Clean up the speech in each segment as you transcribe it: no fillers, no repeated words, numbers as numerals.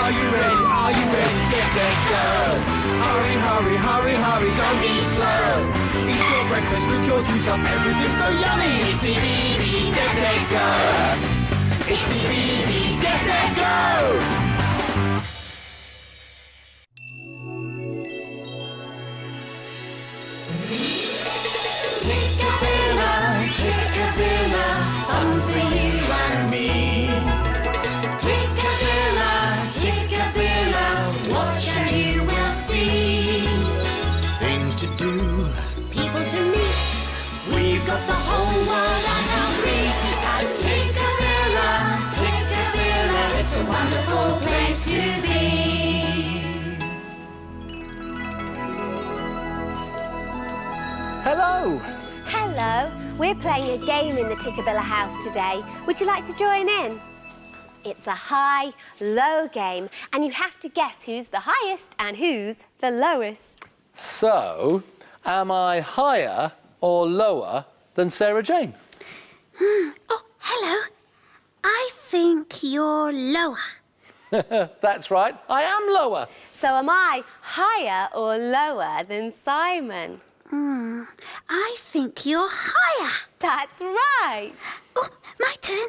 Are you ready? Are you ready? Get set, go! Hurry, hurry, hurry, hurry, don't be slow. Eat your breakfast, drink your juice up, everything's so yummy. It's CBeebies, get set, go! It's CBeebies, get set, go! Tikkabilla, Tikkabilla, fun for you and me. Tikkabilla, Tikkabilla, watch and you will see. Things to do, people to meet. We've got the whole world at our feet. At Tikkabilla, Tikkabilla, it's a wonderful place to be. Hello! Hello, we're playing a game in the Tikkabilla house today. Would you like to join in? It's a high-low game, and you have to guess who's the highest and who's the lowest. So, am I higher or lower than Sarah Jane? Oh, hello. I think you're lower. That's right, I am lower. So am I higher or lower than Simon? I think you're higher. That's right. Oh, my turn.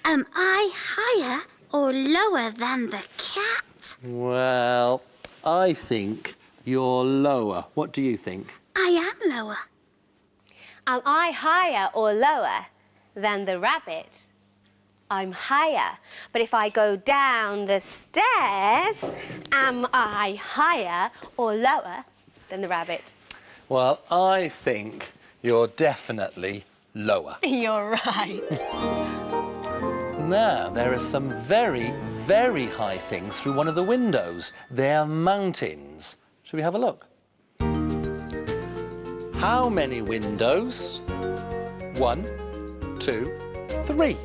Am I higher or lower than the cat? Well, I think you're lower. What do you think? I am lower. Am I higher or lower than the rabbit? I'm higher, but if I go down the stairs, am I higher or lower than the rabbit? Well, I think you're definitely lower. You're right. Now, there are some very, very high things through one of the windows. They're mountains. Shall we have a look? How many windows? 1, 2, 3.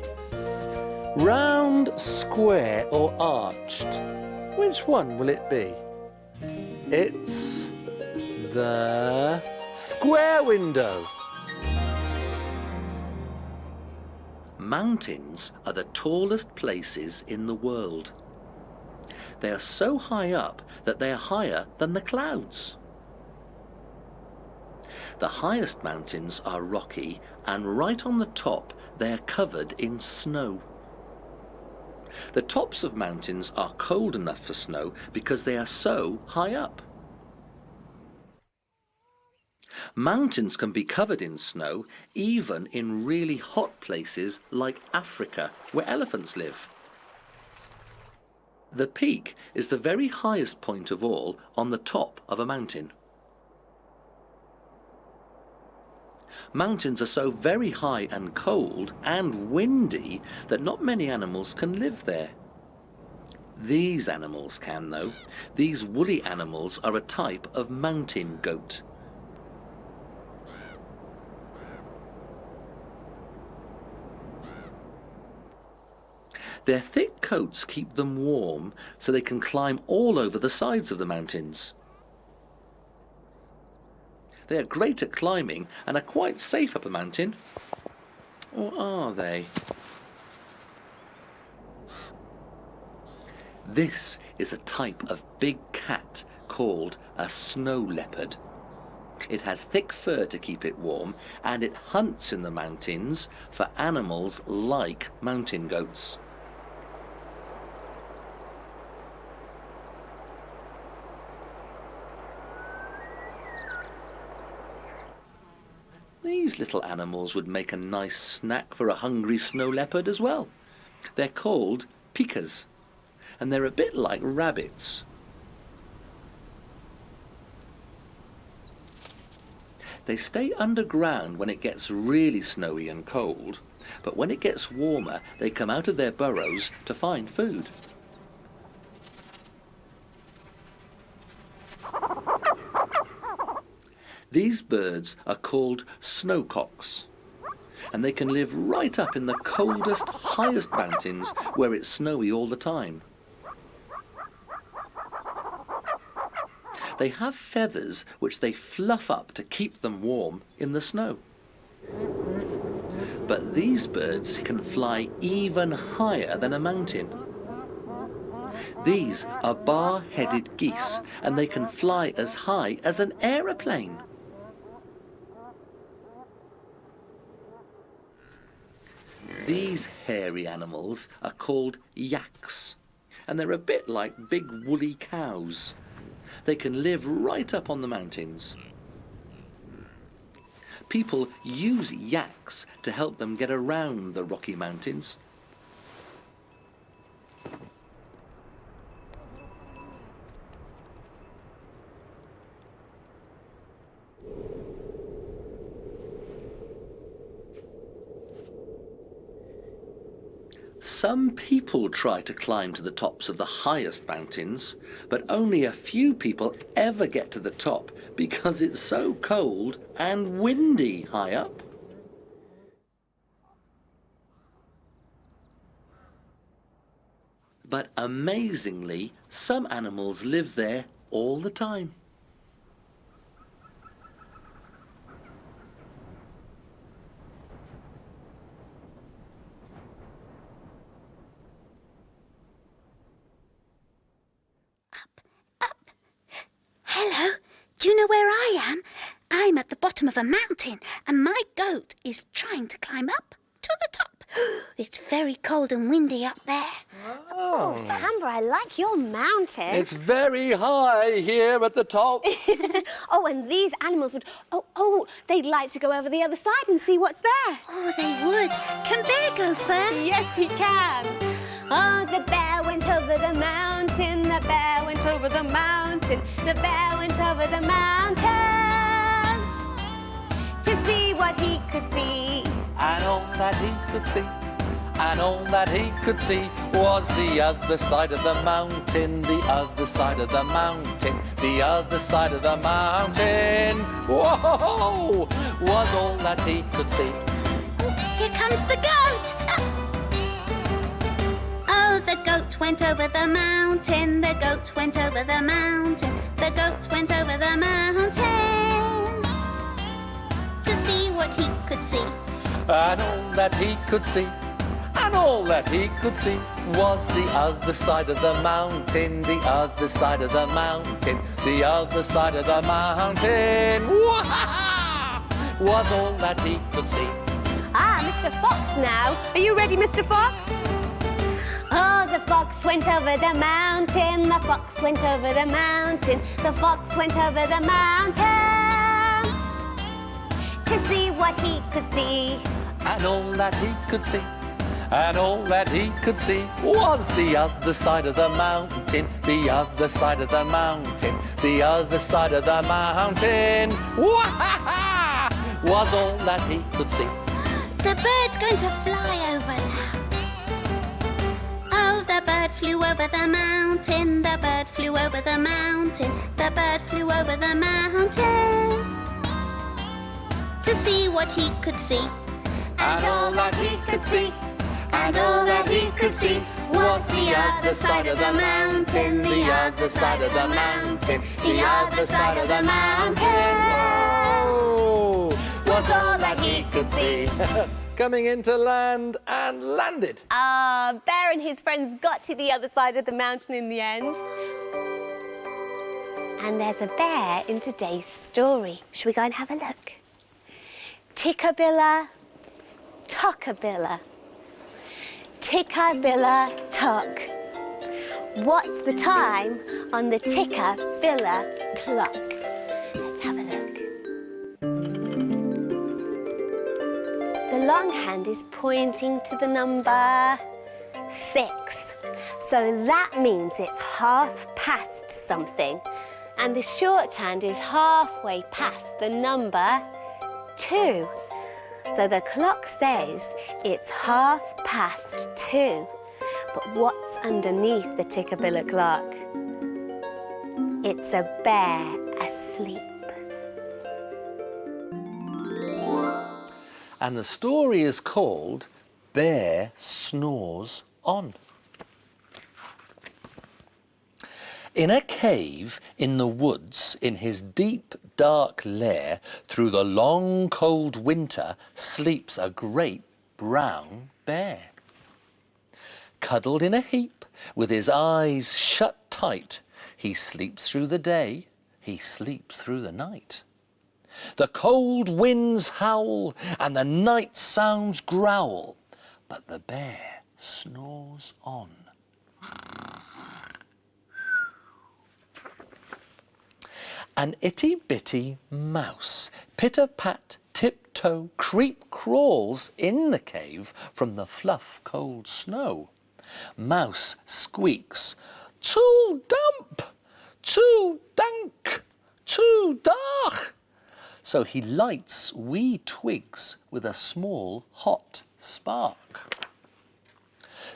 Round, square or arched? Which one will it be? It's the square window. Mountains are the tallest places in the world. They are so high up that they are higher than the clouds. The highest mountains are rocky, and right on the top they are covered in snow. The tops of mountains are cold enough for snow because they are so high up. Mountains can be covered in snow even in really hot places like Africa, where elephants live. The peak is the very highest point of all on the top of a mountain. Mountains are so very high and cold and windy that not many animals can live there. These animals can, though. These woolly animals are a type of mountain goat. Their thick coats keep them warm so they can climb all over the sides of the mountains. They are great at climbing and are quite safe up a mountain. Or are they? This is a type of big cat called a snow leopard. It has thick fur to keep it warm, and it hunts in the mountains for animals like mountain goats. These little animals would make a nice snack for a hungry snow leopard as well. They're called pikas, and they're a bit like rabbits. They stay underground when it gets really snowy and cold, but when it gets warmer, they come out of their burrows to find food. These birds are called snowcocks, and they can live right up in the coldest, highest mountains where it's snowy all the time. They have feathers which they fluff up to keep them warm in the snow. But these birds can fly even higher than a mountain. These are bar-headed geese, and they can fly as high as an aeroplane. These hairy animals are called yaks, and they're a bit like big woolly cows. They can live right up on the mountains. People use yaks to help them get around the Rocky Mountains. Some people try to climb to the tops of the highest mountains, but only a few people ever get to the top because it's so cold and windy high up. But amazingly, some animals live there all the time. Hello, do you know where I am? I'm at the bottom of a mountain and my goat is trying to climb up to the top. It's very cold and windy up there. Oh, Amber, I like your mountain. It's very high here at the top. Oh, and these animals would... they'd like to go over the other side and see what's there. Oh, they would. Can Bear go first? Yes, he can. Oh, the bear went over the mountain. The bear went over the mountain. The bear went over the mountain to see what he could see. And all that he could see, and all that he could see was the other side of the mountain, the other side of the mountain, the other side of the mountain. Whoa! Was all that he could see. Here comes the goat. Oh, the goat went over the mountain. The goat went over the mountain. The goat went over the mountain to see what he could see. And all that he could see, and all that he could see was the other side of the mountain, the other side of the mountain, the other side of the mountain. Was all that he could see. Ah, Mr. Fox now. Are you ready, Mr. Fox? Oh, the fox went over the mountain. The fox went over the mountain. The fox went over the mountain to see what he could see. And all that he could see, and all that he could see was the other side of the mountain, the other side of the mountain, the other side of the mountain. Was all that he could see. The bird's going to fly over now. Oh, the bird flew over the mountain. The bird flew over the mountain. The bird flew over the mountain to see what he could see. And all that he could see, And all that he could see was the other side of the mountain, the other side of the mountain, the other side of the mountain. Whoa! Was all that he could see. Coming into land and landed. Bear and his friends got to the other side of the mountain in the end. And there's a bear in today's story. Shall we go and have a look? Tikkabilla, Tikkabilla, Tikkabilla tock. What's the time on the Tikkabilla clock? Let's have a look. The long hand is pointing to the number 6. So that means it's half past something. And the short hand is halfway past the number 2. So the clock says it's 2:30. But what's underneath the Tikkabilla clock? It's a bear asleep. And the story is called Bear Snores On. In a cave in the woods, in his deep, dark lair, through the long, cold winter, sleeps a great brown bear. Cuddled in a heap, with his eyes shut tight, he sleeps through the day, he sleeps through the night. The cold winds howl, and the night sounds growl, but the bear snores on. An itty-bitty mouse, pitter-pat, tiptoe, crawls in the cave from the fluff cold snow. Mouse squeaks, "Too damp, too dank, too dark." So he lights wee twigs with a small hot spark.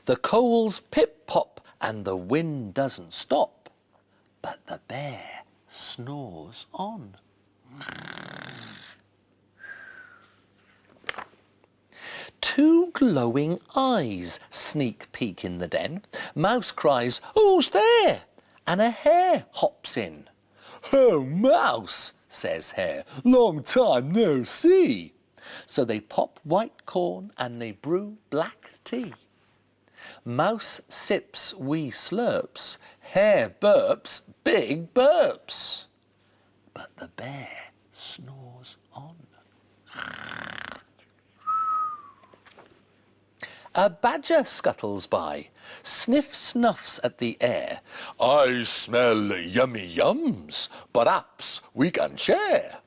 The coals pip-pop and the wind doesn't stop, but the bear snores on. Two glowing eyes sneak peek in the den. Mouse cries, "Who's there?" And a hare hops in. "Oh, Mouse," says Hare, "long time no see." So they pop white corn and they brew black tea. Mouse sips wee slurps, Hare burps big burps. But the bear snores on. A badger scuttles by, sniff-snuffs at the air. "I smell yummy yums, perhaps we can share."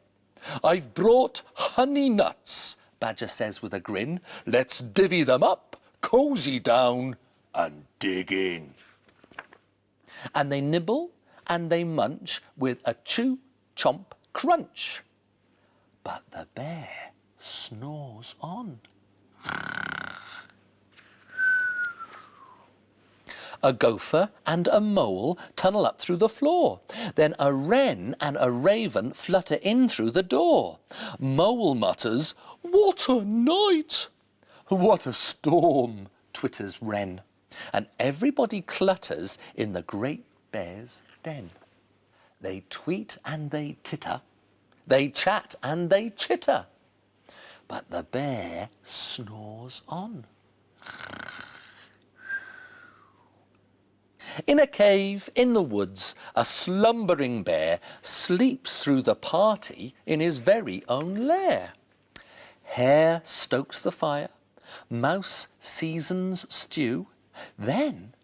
"I've brought honey nuts," Badger says with a grin. "Let's divvy them up, cosy down and dig in." And they nibble and they munch with a chew, chomp, crunch. But the bear snores on. A gopher and a mole tunnel up through the floor. Then a wren and a raven flutter in through the door. Mole mutters, "What a night!" "What a storm!" twitters wren. And everybody clutters in the great bear's den. They tweet and they titter. They chat and they chitter. But the bear snores on. In a cave in the woods, a slumbering bear sleeps through the party in his very own lair. Hare stokes the fire, Mouse seasons stew, then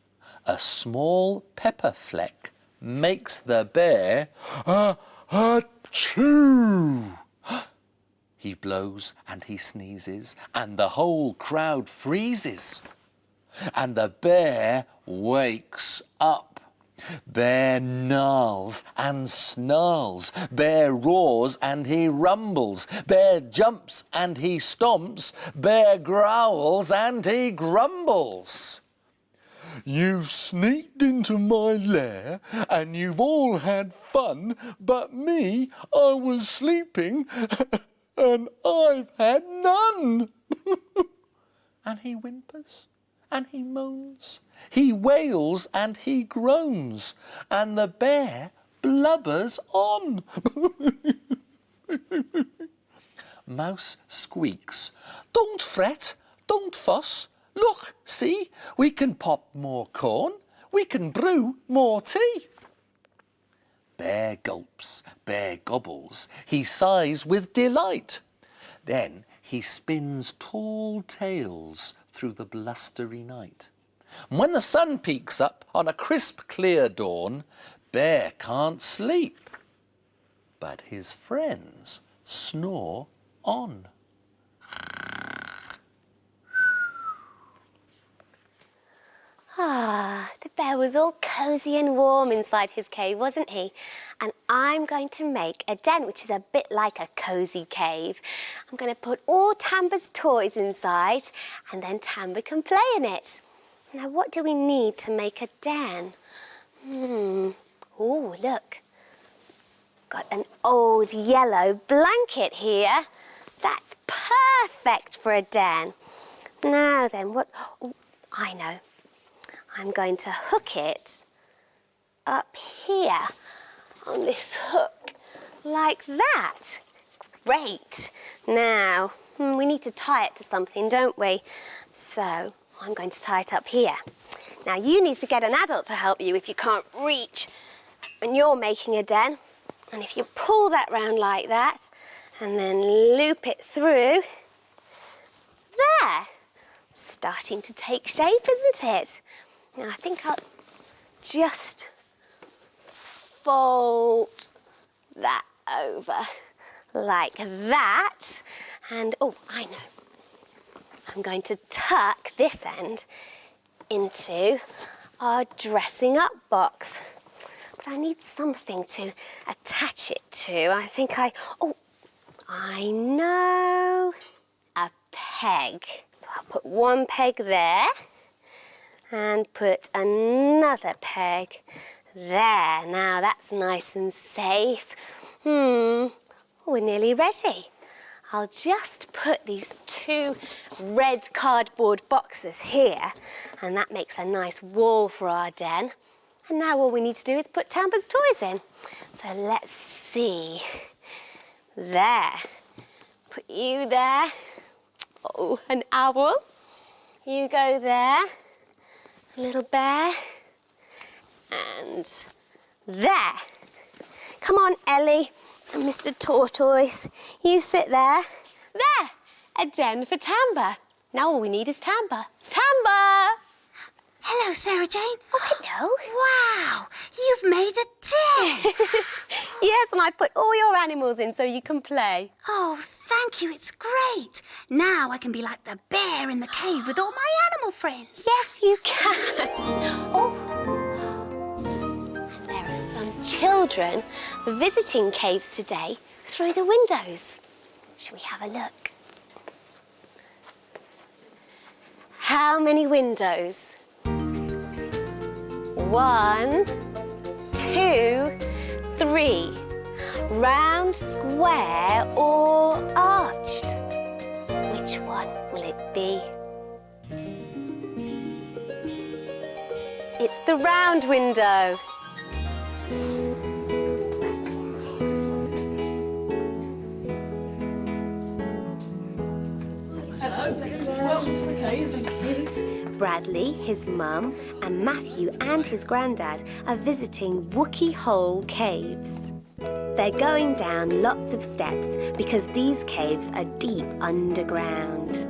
a small pepper fleck makes the bear a-chew. He blows and he sneezes, and the whole crowd freezes. And the bear wakes up. Bear gnarls and snarls. Bear roars and he rumbles. Bear jumps and he stomps. Bear growls and he grumbles. "You've sneaked into my lair and you've all had fun, but me, I was sleeping and I've had none." And he whimpers. And he moans, he wails and he groans, and the bear blubbers on. Mouse squeaks, "Don't fret, don't fuss. Look, see, we can pop more corn, we can brew more tea." Bear gulps, bear gobbles, he sighs with delight. Then he spins tall tales through the blustery night. And when the sun peeks up on a crisp, clear dawn, Bear can't sleep, but his friends snore on. The bear was all cosy and warm inside his cave, wasn't he? And I'm going to make a den, which is a bit like a cosy cave. I'm going to put all Tamba's toys inside, and then Tamba can play in it. Now, what do we need to make a den? Oh, look. Got an old yellow blanket here. That's perfect for a den. Now then, what... Oh, I know. I'm going to hook it up here on this hook, like that. Great. Now, we need to tie it to something, don't we? So I'm going to tie it up here. Now you need to get an adult to help you if you can't reach when you're making a den. And if you pull that round like that and then loop it through, there, starting to take shape, isn't it? Now I think I'll just fold that over like that. And, oh, I know. I'm going to tuck this end into our dressing up box. But I need something to attach it to. I know, a peg. So I'll put one peg there and put another peg there. Now that's nice and safe. We're nearly ready. I'll just put these 2 red cardboard boxes here, and that makes a nice wall for our den. And now all we need to do is put Tamba's toys in. So let's see. There. Put you there. Oh, an owl. You go there. A little bear. And there. Come on, Ellie and Mr. Tortoise. You sit there. There. A den for Tamba. Now all we need is Tamba. Tamba! Hello, Sarah Jane. Oh, hello. Wow, you've made a den. Yes, and I put all your animals in so you can play. Oh, thank you, it's great. Now I can be like the bear in the cave with all my animal friends. Yes, you can. Oh. And there are some children visiting caves today through the windows. Shall we have a look? How many windows? 1, 2, 3. Round, square or arched? Which one will it be? It's the round window. Welcome to the caves. Bradley, his mum, and Matthew and his granddad are visiting Wookey Hole Caves. They're going down lots of steps because these caves are deep underground.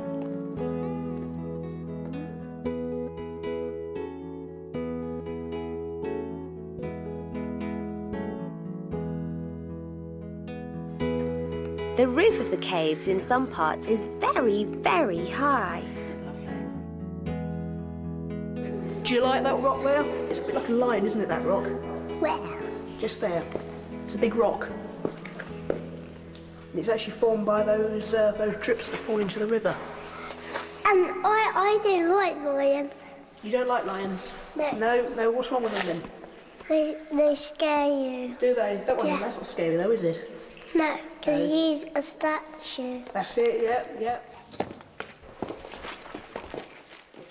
The roof of the caves in some parts is very, very high. Do you like that rock there? It's a bit like a lion, isn't it, that rock? Where? Just there. It's a big rock. And it's actually formed by those drips that fall into the river. I don't like lions. You don't like lions? No. No, what's wrong with them then? They scare you. Do they? That one, Yeah. that's not scary though, is it? No, because he's a statue. That's it, yeah.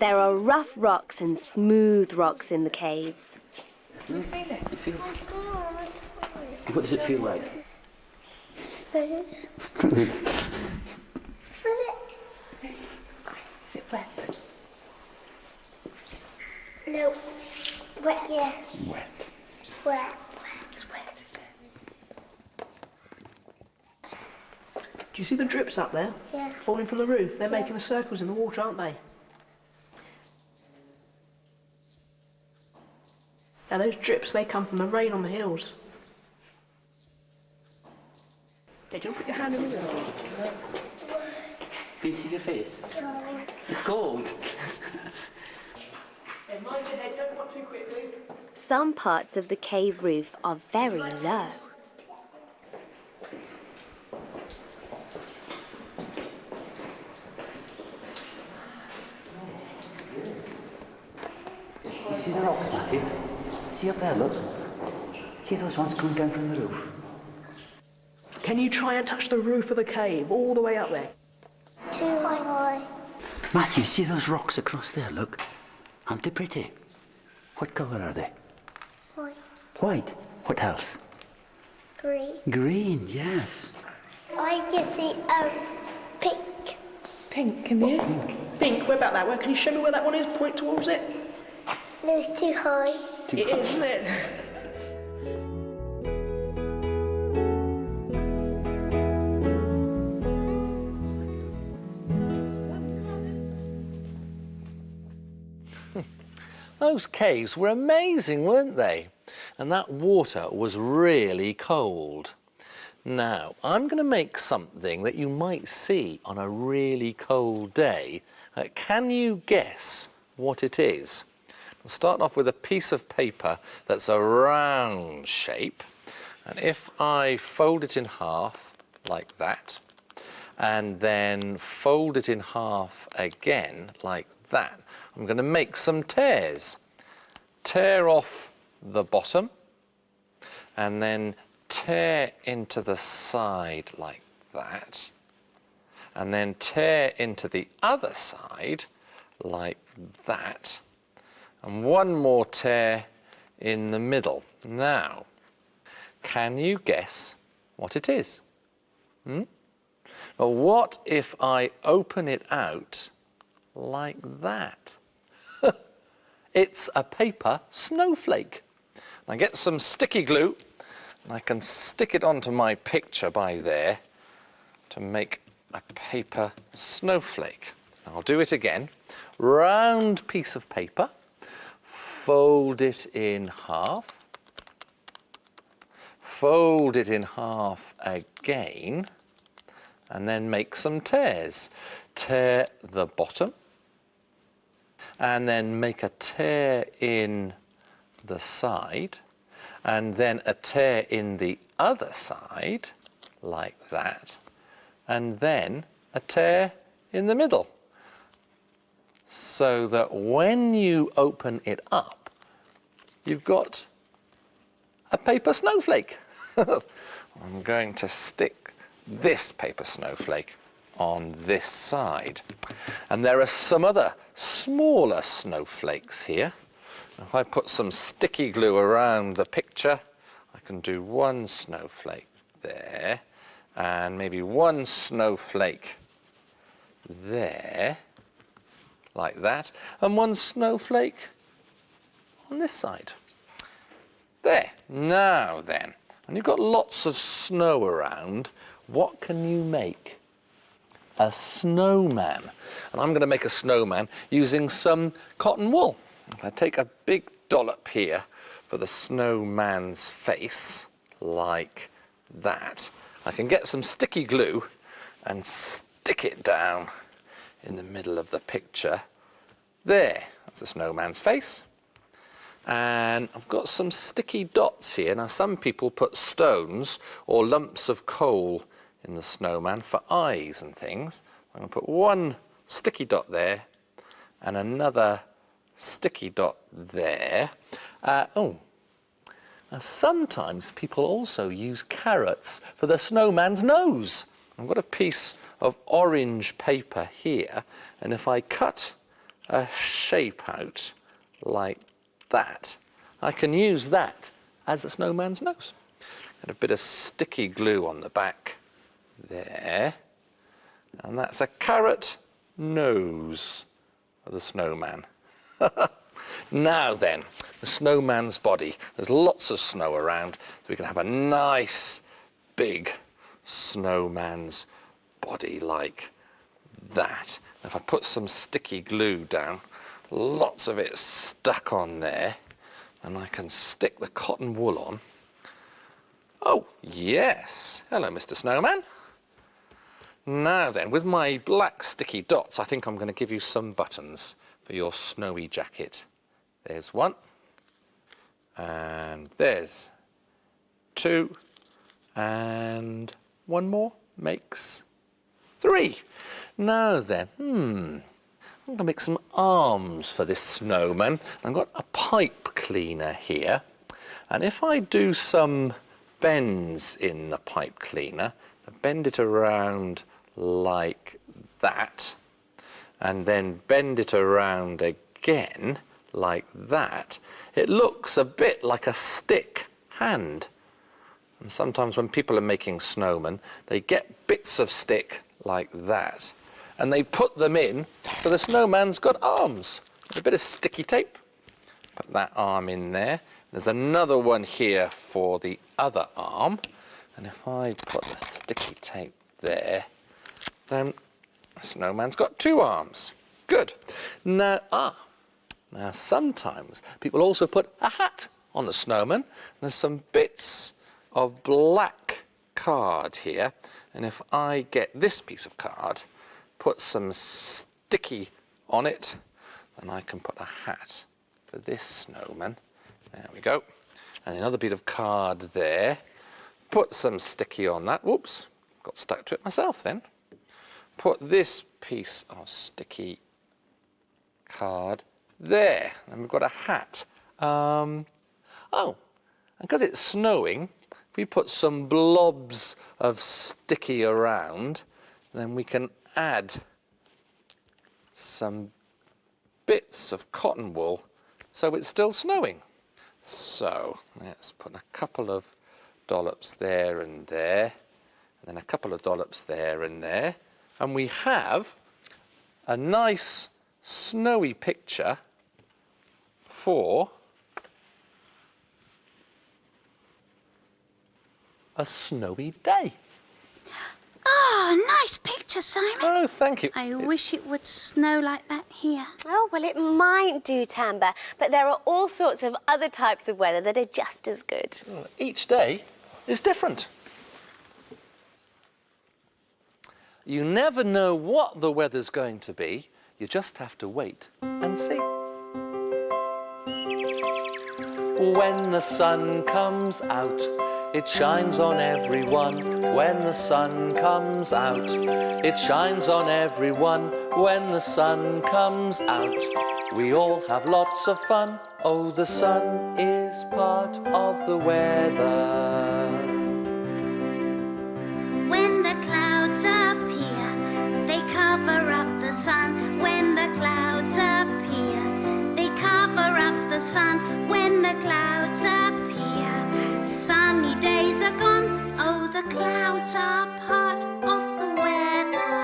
There are rough rocks and smooth rocks in the caves. You feel it? What does it feel like? Smooth. Is it wet? No. Wet, yes. Wet. Wet. It's wet, is it? Do you see the drips up there? Yeah. Falling from the roof? They're making the circles in the water, aren't they? Now those drips, they come from the rain on the hills. Okay, do you want to put your hand in the water? Can you see your face? It's cold. Hey, mind your head, don't walk too quickly. Some parts of the cave roof are very low. You see the rocks, Matthew? See up there, look. See those ones coming down from the roof? Can you try and touch the roof of the cave all the way up there? Too high. Matthew, see those rocks across there, look? Aren't they pretty? What colour are they? White. White. What else? Green. Green, yes. I can see pink. pink in the air. Pink, where about that? Where, can you show me where that one is? Point towards it. No, it's too high. It is, isn't it? Those caves were amazing, weren't they? And that water was really cold. Now, I'm going to make something that you might see on a really cold day. Can you guess what it is? I'll start off with a piece of paper that's a round shape. And if I fold it in half, like that, and then fold it in half again, like that, I'm going to make some tears. Tear off the bottom, and then tear into the side like that, and then tear into the other side like that, and one more tear in the middle. Now, can you guess what it is? Well, what if I open it out like that? It's a paper snowflake. I get some sticky glue and I can stick it onto my picture by there to make a paper snowflake. I'll do it again. Round piece of paper, fold it in half, fold it in half again, and then make some tears. Tear the bottom, and then make a tear in the side, and then a tear in the other side, like that, and then a tear in the middle, so that when you open it up, you've got a paper snowflake. I'm going to stick this paper snowflake on this side. And there are some other smaller snowflakes here. If I put some sticky glue around the picture, I can do one snowflake there, and maybe one snowflake there, like that, and one snowflake on this side. There. Now then, and you've got lots of snow around, what can you make? A snowman. And I'm going to make a snowman using some cotton wool. If I take a big dollop here for the snowman's face, like that, I can get some sticky glue and stick it down in the middle of the picture. There, that's the snowman's face. And I've got some sticky dots here. Now, some people put stones or lumps of coal in the snowman for eyes and things. I'm going to put one sticky dot there and another sticky dot there. Now, sometimes people also use carrots for the snowman's nose. I've got a piece of orange paper here, and if I cut a shape out like that, I can use that as the snowman's nose. Got a bit of sticky glue on the back there, and that's a carrot nose of the snowman. Now then, the snowman's body. There's lots of snow around, so we can have a nice big snowman's body like that. If I put some sticky glue down, lots of it stuck on there, and I can stick the cotton wool on. Oh, yes. Hello, Mr. Snowman. Now then, with my black sticky dots, I think I'm going to give you some buttons for your snowy jacket. There's one, and there's two, and one more makes three. Now then, I'm going to make some arms for this snowman. I've got a pipe cleaner here, and if I do some bends in the pipe cleaner, I bend it around like that, and then bend it around again like that, it looks a bit like a stick hand. And sometimes when people are making snowmen, they get bits of stick like that, and they put them in so the snowman's got arms. A bit of sticky tape. Put that arm in there. There's another one here for the other arm. And if I put the sticky tape there, then the snowman's got 2 arms. Good. Now sometimes people also put a hat on the snowman. There's some bits of black card here. And if I get this piece of card, put some sticky on it, then I can put a hat for this snowman. There we go. And another bit of card there. Put some sticky on that. Whoops, got stuck to it myself then. Put this piece of sticky card there. And we've got a hat. And because it's snowing, if we put some blobs of sticky around, then we can add some bits of cotton wool so it's still snowing. So let's put a couple of dollops there and there, and then a couple of dollops there and there, and we have a nice snowy picture for a snowy day. Oh, nice picture, Simon. Oh, thank you. I wish it would snow like that here. Oh, well, it might do, Tamba, but there are all sorts of other types of weather that are just as good. Each day is different. You never know what the weather's going to be. You just have to wait and see. When the sun comes out, it shines on everyone. When the sun comes out, it shines on everyone. When the sun comes out, we all have lots of fun. Oh, the sun is part of the weather. When the clouds appear, they cover up the sun. When the clouds appear, they cover up the sun. When the clouds appear, sunny days are gone. Oh, the clouds are part of the weather.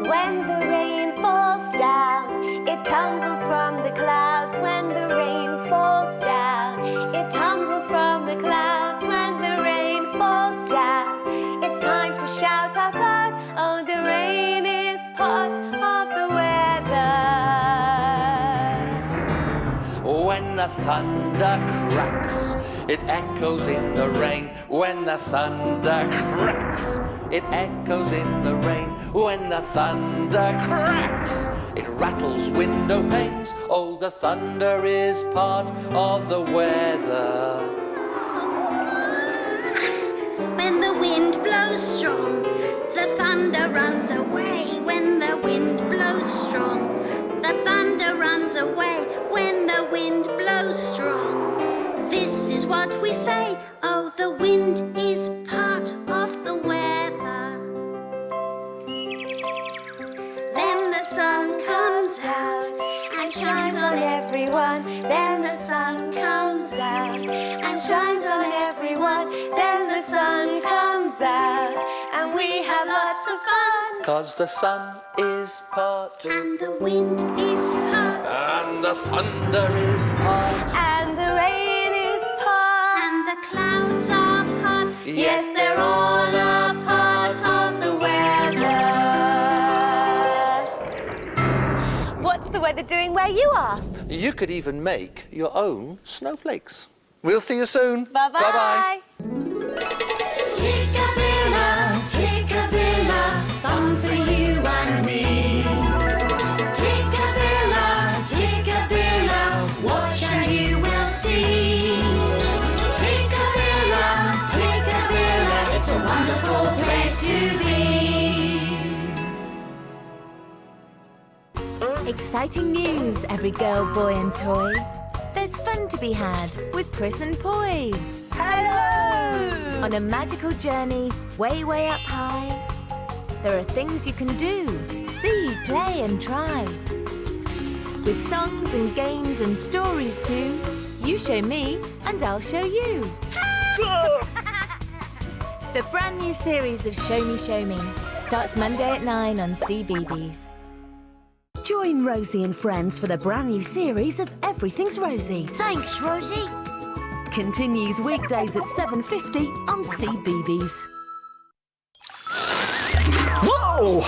When the rain falls down, it tumbles from the clouds. When the rain falls down, it tumbles from the clouds. When the rain falls down, it's time to shout out loud. Oh, the rain is part of the weather. When the thunder cracks, it echoes in the rain. When the thunder cracks, it echoes in the rain. When the thunder cracks, it rattles window panes. Oh, the thunder is part of the weather. When the wind blows strong, the thunder runs away. When the wind blows strong, the thunder runs away. When the wind blows strong, this is what we say. Oh, the wind is part of the weather. Then the sun comes out and shines on everyone. Then the sun comes out and shines on everyone. Then the sun comes out and we have lots of fun. 'Cause the sun is part, And the wind is part, and the thunder is part, And the rain is part. and the clouds are part. Yes, they're all a part of the weather. What's the weather doing where you are? You could even make your own snowflakes. We'll see you soon. Bye-bye. Bye-bye. Tikkabilla, Tikkabilla, fun for you and me. Tikkabilla, Tikkabilla, watch and you will see. Tikkabilla, Tikkabilla, it's a wonderful place to be. Exciting news, every girl, boy and toy. There's fun to be had with Pris and Poi. Hello! On a magical journey, way, way up high. There are things you can do, see, play and try. With songs and games and stories too. You show me and I'll show you. The brand new series of Show Me starts Monday at 9 on CBeebies. Join Rosie and friends for the brand new series of Everything's Rosie. Thanks, Rosie. Continues weekdays at 7:50 on CBeebies. Whoa!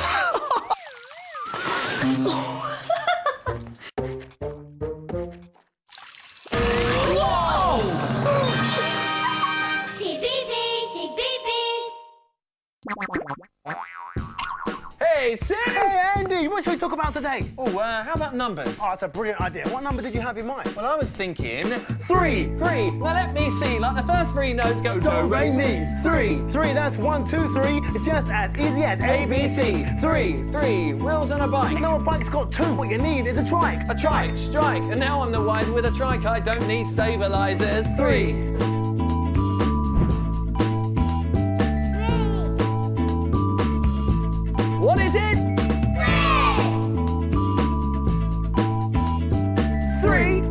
Hey, Sid! Hey, Andy, what should we talk about today? Oh, how about numbers? Oh, that's a brilliant idea. What number did you have in mind? Well, I was thinking 3. Well, let me see. Like the first 3 notes go Do, re, mi. 3. That's 1, 2, 3. It's just as easy as ABC. 3. Wheels on a bike. No, a bike's got 2. What you need is a trike. A trike, strike. And now I'm the wise. With a trike, I don't need stabilizers. 3. What is it? 3.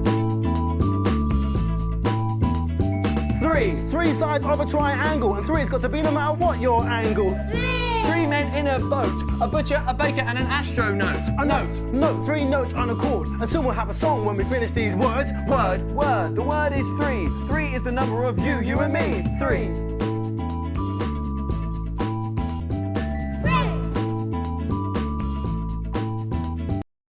3 sides of a triangle, and 3's got to be no matter what your angle. 3 men in a boat, a butcher, a baker, and an astronaut. A note. 3 notes on a chord, and soon we'll have a song when we finish these words. Word. The word is 3. 3 is the number of you and me. 3.